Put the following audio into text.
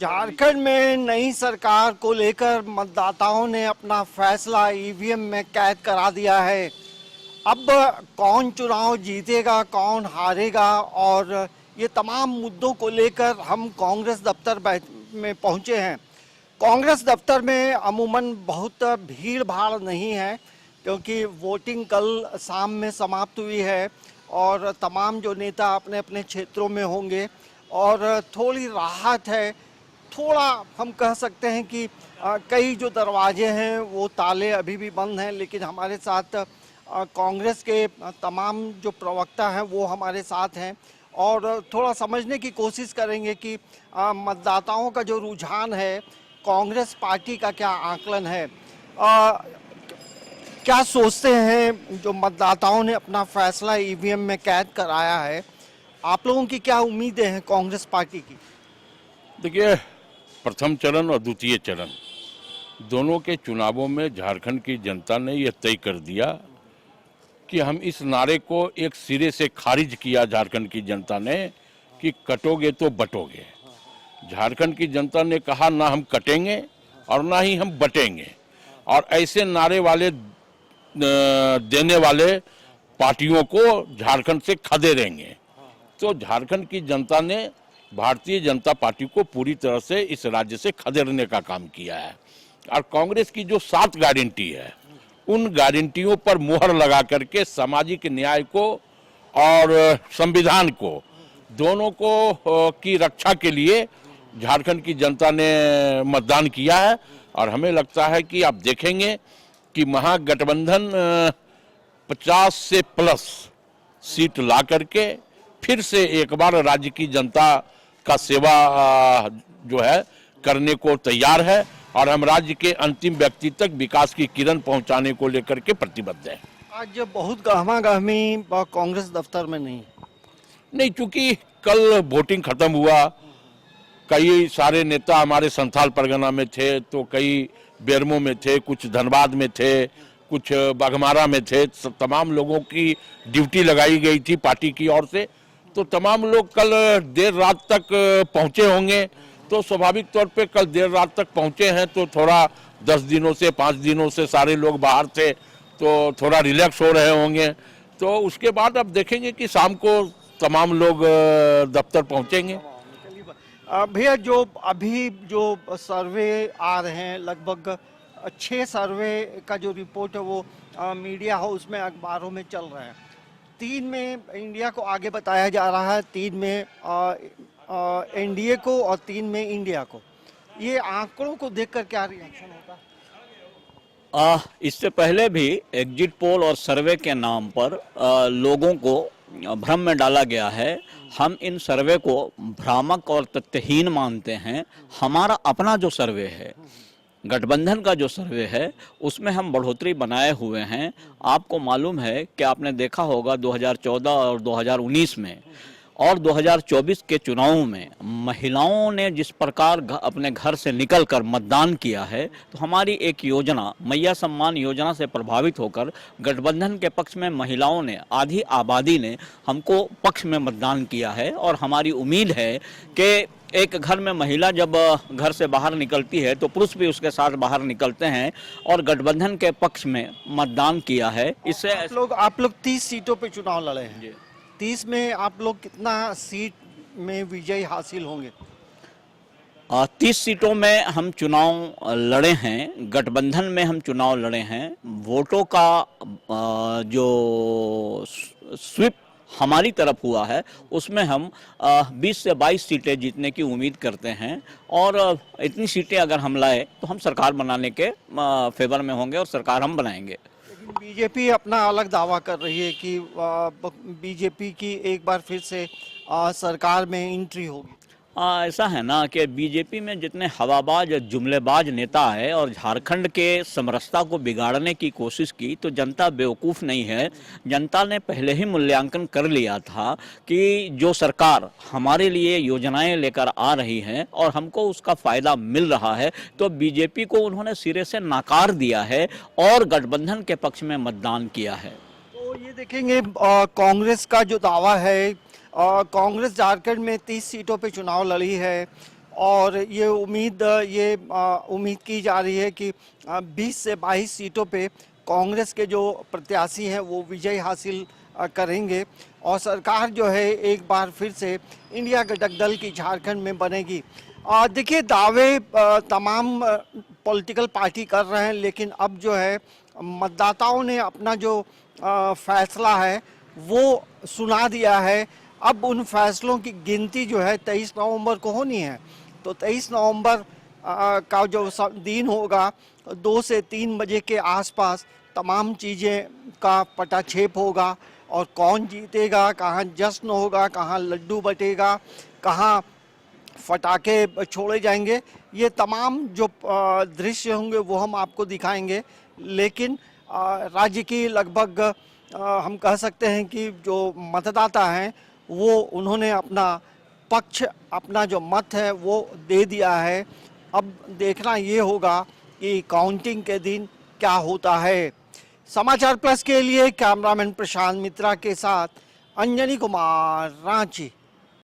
झारखंड में नई सरकार को लेकर मतदाताओं ने अपना फैसला ईवीएम में कैद करा दिया है। अब कौन चुनाव जीतेगा, कौन हारेगा और ये तमाम मुद्दों को लेकर हम कांग्रेस दफ्तर में पहुंचे हैं। कांग्रेस दफ्तर में अमूमन बहुत भीड़ भाड़ नहीं है क्योंकि वोटिंग कल शाम में समाप्त हुई है और तमाम जो नेता अपने अपने क्षेत्रों में होंगे और थोड़ी राहत है। थोड़ा हम कह सकते हैं कि कई जो दरवाजे हैं वो ताले अभी भी बंद हैं, लेकिन हमारे साथ कांग्रेस के तमाम जो प्रवक्ता हैं वो हमारे साथ हैं और थोड़ा समझने की कोशिश करेंगे कि मतदाताओं का जो रुझान है, कांग्रेस पार्टी का क्या आकलन है, क्या सोचते हैं जो मतदाताओं ने अपना फैसला ईवीएम में कैद कराया है। आप लोगों की क्या उम्मीदें हैं कांग्रेस पार्टी की? देखिए, प्रथम चरण और द्वितीय चरण दोनों के चुनावों में झारखंड की जनता ने यह तय कर दिया कि हम इस नारे को एक सिरे से खारिज किया। झारखंड की जनता ने कि कटोगे तो बटोगे। झारखंड की जनता ने कहा ना हम कटेंगे और ना ही हम बटेंगे, और ऐसे नारे वाले देने वाले पार्टियों को झारखंड से खदेड़ेंगे। तो झारखंड की जनता ने भारतीय जनता पार्टी को पूरी तरह से इस राज्य से खदेड़ने का काम किया है, और कांग्रेस की जो 7 गारंटी है उन गारंटियों पर मुहर लगा करके सामाजिक न्याय को और संविधान को, दोनों को की रक्षा के लिए झारखंड की जनता ने मतदान किया है। और हमें लगता है कि आप देखेंगे कि महागठबंधन 50 से प्लस सीट ला करके फिर से एक बार राज्य की जनता का सेवा जो है करने को तैयार है, और हम राज्य के अंतिम व्यक्ति तक विकास की किरण पहुंचाने को लेकर के प्रतिबद्ध है। आज बहुत गहमा गहमी कांग्रेस दफ्तर में नहीं, चूंकि कल वोटिंग खत्म हुआ, कई सारे नेता हमारे संथाल परगना में थे, तो कई बेरमो में थे, कुछ धनबाद में थे, कुछ बाघमारा में थे। तमाम लोगों की ड्यूटी लगाई गई थी पार्टी की ओर से, तो तमाम लोग कल देर रात तक पहुंचे होंगे। तो स्वाभाविक तौर पे कल देर रात तक पहुंचे हैं, तो थोड़ा 10 दिनों से 5 दिनों से सारे लोग बाहर थे, तो थोड़ा रिलैक्स हो रहे होंगे। तो उसके बाद अब देखेंगे कि शाम को तमाम लोग दफ्तर पहुंचेंगे। भैया, जो अभी जो सर्वे आ रहे हैं, लगभग 6 सर्वे का जो रिपोर्ट है वो मीडिया हाउस में, अखबारों में चल रहा है। 3 में इंडिया को आगे बताया जा रहा है, 3 में एनडीए को और 3 में इंडिया को। ये आंकड़ों को देखकर क्या रिएक्शन होता? इससे पहले भी एग्जिट पोल और सर्वे के नाम पर लोगों को भ्रम में डाला गया है। हम इन सर्वे को भ्रामक और तथ्यहीन मानते हैं। हमारा अपना जो सर्वे है, गठबंधन का जो सर्वे है, उसमें हम बढ़ोतरी बनाए हुए हैं। आपको मालूम है कि आपने देखा होगा 2014 और 2019 में और 2024 के चुनावों में महिलाओं ने जिस प्रकार अपने घर से निकलकर मतदान किया है, तो हमारी एक योजना, मैया सम्मान योजना से प्रभावित होकर गठबंधन के पक्ष में महिलाओं ने, आधी आबादी ने हमको पक्ष में मतदान किया है। और हमारी उम्मीद है कि एक घर में महिला जब घर से बाहर निकलती है तो पुरुष भी उसके साथ बाहर निकलते हैं, और गठबंधन के पक्ष में मतदान किया है। इससे आप लोग 30 सीटों पे चुनाव लड़े हैं। 30 में आप लोग कितना सीट में विजय हासिल होंगे? 30 सीटों में हम चुनाव लड़े हैं, गठबंधन में हम चुनाव लड़े हैं। वोटों का जो स्वीप हमारी तरफ हुआ है उसमें हम 20 से 22 सीटें जीतने की उम्मीद करते हैं, और इतनी सीटें अगर हम लाए तो हम सरकार बनाने के फेवर में होंगे और सरकार हम बनाएंगे। लेकिन बीजेपी अपना अलग दावा कर रही है कि बीजेपी की एक बार फिर से सरकार में एंट्री होगी। ऐसा है ना कि बीजेपी में जितने हवाबाज जुमलेबाज नेता है और झारखंड के समरसता को बिगाड़ने की कोशिश की, तो जनता बेवकूफ़ नहीं है। जनता ने पहले ही मूल्यांकन कर लिया था कि जो सरकार हमारे लिए योजनाएं लेकर आ रही है और हमको उसका फ़ायदा मिल रहा है, तो बीजेपी को उन्होंने सिरे से नकार दिया है और गठबंधन के पक्ष में मतदान किया है। तो ये देखेंगे कांग्रेस का जो दावा है, कांग्रेस झारखंड में 30 सीटों पे चुनाव लड़ी है, और ये उम्मीद की जा रही है कि 20 से 22 सीटों पे कांग्रेस के जो प्रत्याशी हैं वो विजय हासिल करेंगे और सरकार जो है एक बार फिर से इंडिया गठबंधन दल की झारखंड में बनेगी। देखिए, दावे तमाम पॉलिटिकल पार्टी कर रहे हैं, लेकिन अब जो है मतदाताओं ने अपना जो फैसला है वो सुना दिया है। अब उन फैसलों की गिनती जो है 23 नवंबर को होनी है। तो 23 नवंबर का जो दिन होगा 2 से 3 बजे के आसपास तमाम चीज़ें का पटाक्षेप होगा और कौन जीतेगा, कहाँ जश्न होगा, कहाँ लड्डू बटेगा, कहाँ फटाके छोड़े जाएंगे, ये तमाम जो दृश्य होंगे वो हम आपको दिखाएंगे। लेकिन राज्य की लगभग हम कह सकते हैं कि जो मतदाता हैं वो उन्होंने अपना पक्ष, अपना जो मत है वो दे दिया है। अब देखना ये होगा कि काउंटिंग के दिन क्या होता है। समाचार प्लस के लिए कैमरामैन प्रशांत मित्रा के साथ अंजनी कुमार, रांची।